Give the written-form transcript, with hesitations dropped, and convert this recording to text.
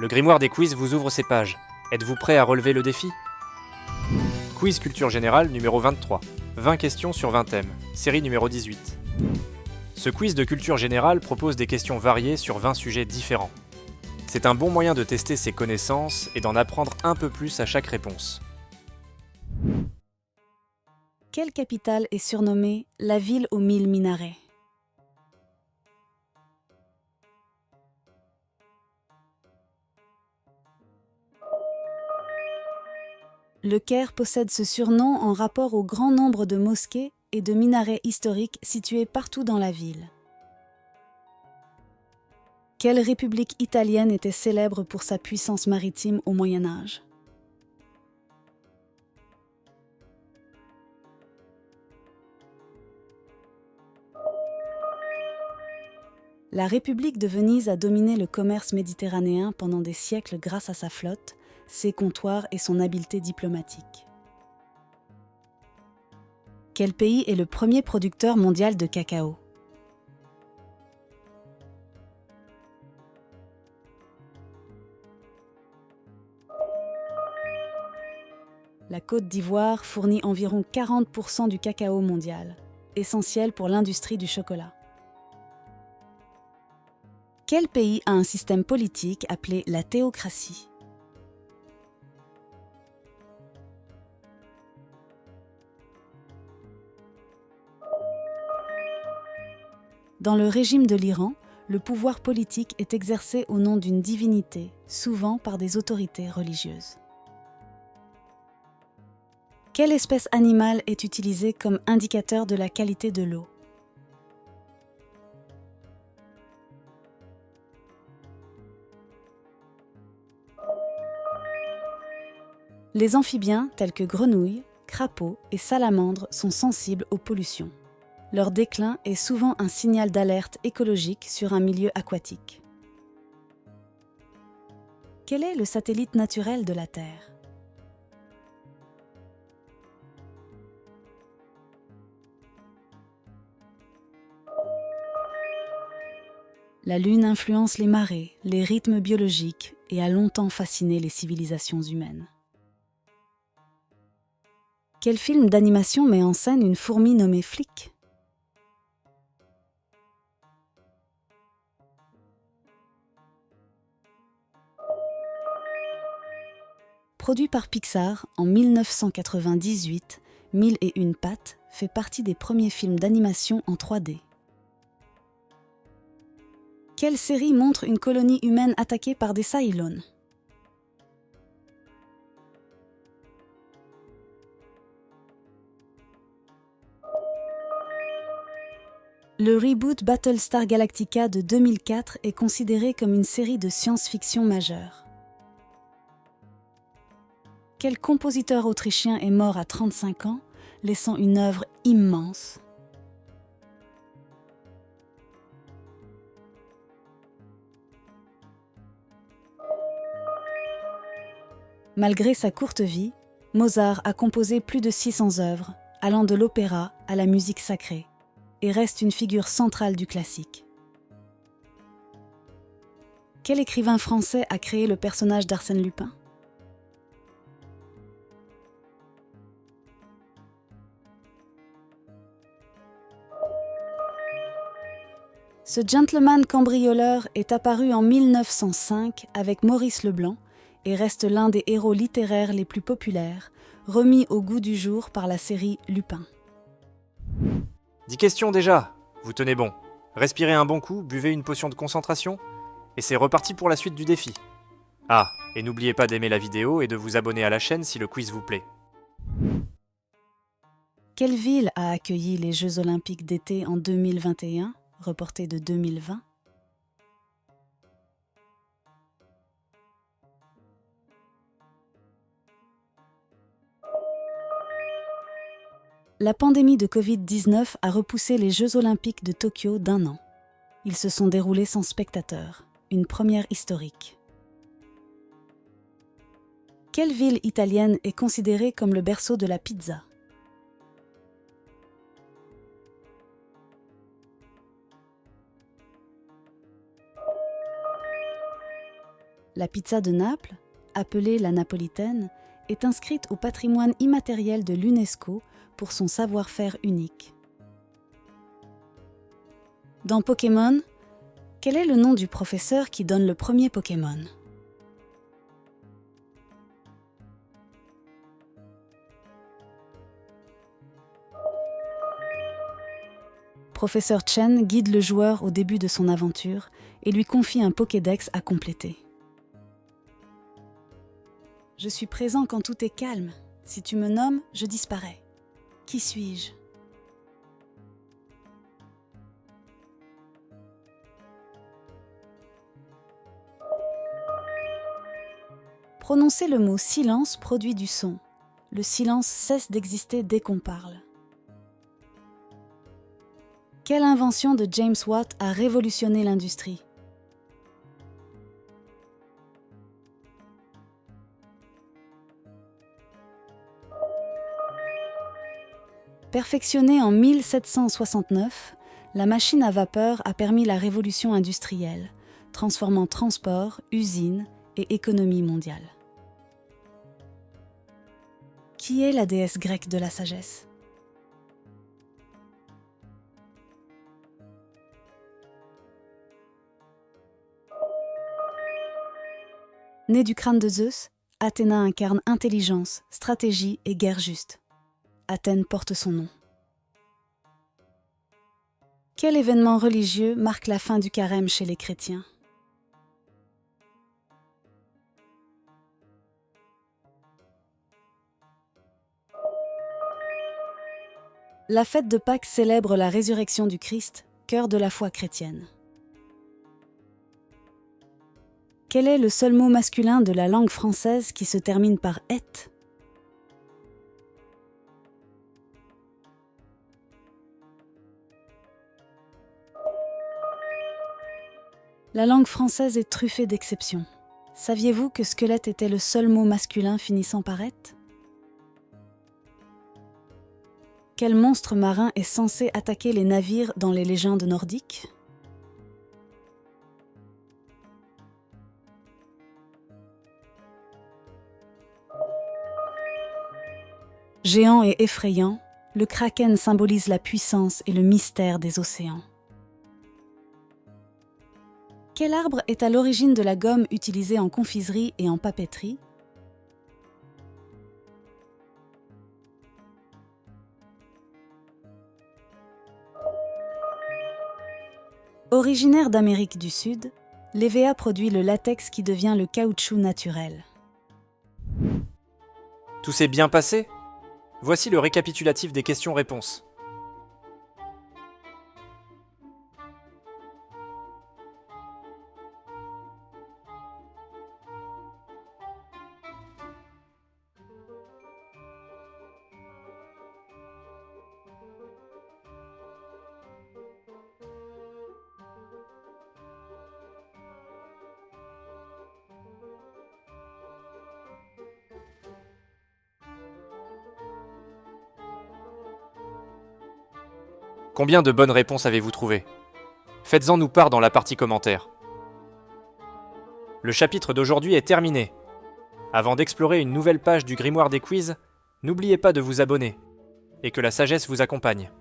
Le grimoire des quiz vous ouvre ses pages. Êtes-vous prêt à relever le défi? Quiz culture générale numéro 23. 20 questions sur 20 thèmes. Série numéro 18. Ce quiz de culture générale propose des questions variées sur 20 sujets différents. C'est un bon moyen de tester ses connaissances et d'en apprendre un peu plus à chaque réponse. Quelle capitale est surnommée la ville aux 1000 minarets? Le Caire possède ce surnom en rapport au grand nombre de mosquées et de minarets historiques situés partout dans la ville. Quelle république italienne était célèbre pour sa puissance maritime au Moyen Âge? La République de Venise a dominé le commerce méditerranéen pendant des siècles grâce à sa flotte, ses comptoirs et son habileté diplomatique. Quel pays est le premier producteur mondial de cacao? La Côte d'Ivoire fournit environ 40% du cacao mondial, essentiel pour l'industrie du chocolat. Quel pays a un système politique appelé la théocratie? Dans le régime de l'Iran, le pouvoir politique est exercé au nom d'une divinité, souvent par des autorités religieuses. Quelle espèce animale est utilisée comme indicateur de la qualité de l'eau? Les amphibiens tels que grenouilles, crapauds et salamandres sont sensibles aux pollutions. Leur déclin est souvent un signal d'alerte écologique sur un milieu aquatique. Quel est le satellite naturel de la Terre? La Lune influence les marées, les rythmes biologiques et a longtemps fasciné les civilisations humaines. Quel film d'animation met en scène une fourmi nommée Flick? Produit par Pixar en 1998, Mille et une pattes fait partie des premiers films d'animation en 3D. Quelle série montre une colonie humaine attaquée par des Cylons? Le reboot Battlestar Galactica de 2004 est considéré comme une série de science-fiction majeure. Quel compositeur autrichien est mort à 35 ans, laissant une œuvre immense? Malgré sa courte vie, Mozart a composé plus de 600 œuvres, allant de l'opéra à la musique sacrée, et reste une figure centrale du classique. Quel écrivain français a créé le personnage d'Arsène Lupin? Ce gentleman cambrioleur est apparu en 1905 avec Maurice Leblanc et reste l'un des héros littéraires les plus populaires, remis au goût du jour par la série Lupin. 10 questions déjà. Vous tenez bon. Respirez un bon coup, buvez une potion de concentration, et c'est reparti pour la suite du défi. Ah, et n'oubliez pas d'aimer la vidéo et de vous abonner à la chaîne si le quiz vous plaît. Quelle ville a accueilli les Jeux Olympiques d'été en 2021, reportés de 2020? La pandémie de Covid-19 a repoussé les Jeux Olympiques de Tokyo d'1 an. Ils se sont déroulés sans spectateurs, une première historique. Quelle ville italienne est considérée comme le berceau de la pizza? La pizza de Naples, appelée la napolitaine, est inscrite au patrimoine immatériel de l'UNESCO pour son savoir-faire unique. Dans Pokémon, quel est le nom du professeur qui donne le premier Pokémon ? Professeur Chen guide le joueur au début de son aventure et lui confie un Pokédex à compléter. Je suis présent quand tout est calme. Si tu me nommes, je disparais. Qui suis-je ? Prononcer le mot silence produit du son. Le silence cesse d'exister dès qu'on parle. Quelle invention de James Watt a révolutionné l'industrie ? Perfectionnée en 1769, la machine à vapeur a permis la révolution industrielle, transformant transport, usines et économie mondiale. Qui est la déesse grecque de la sagesse ? Née du crâne de Zeus, Athéna incarne intelligence, stratégie et guerre juste. Athènes porte son nom. Quel événement religieux marque la fin du carême chez les chrétiens ? La fête de Pâques célèbre la résurrection du Christ, cœur de la foi chrétienne. Quel est le seul mot masculin de la langue française qui se termine par « et » ? La langue française est truffée d'exceptions. Saviez-vous que squelette était le seul mot masculin finissant par « et » ? Quel monstre marin est censé attaquer les navires dans les légendes nordiques ? Géant et effrayant, le kraken symbolise la puissance et le mystère des océans. Quel arbre est à l'origine de la gomme utilisée en confiserie et en papeterie ? Originaire d'Amérique du Sud, l'EVA produit le latex qui devient le caoutchouc naturel. Tout s'est bien passé ? Voici le récapitulatif des questions-réponses. Combien de bonnes réponses avez-vous trouvé ? Faites-en nous part dans la partie commentaires. Le chapitre d'aujourd'hui est terminé. Avant d'explorer une nouvelle page du grimoire des quiz, n'oubliez pas de vous abonner et que la sagesse vous accompagne.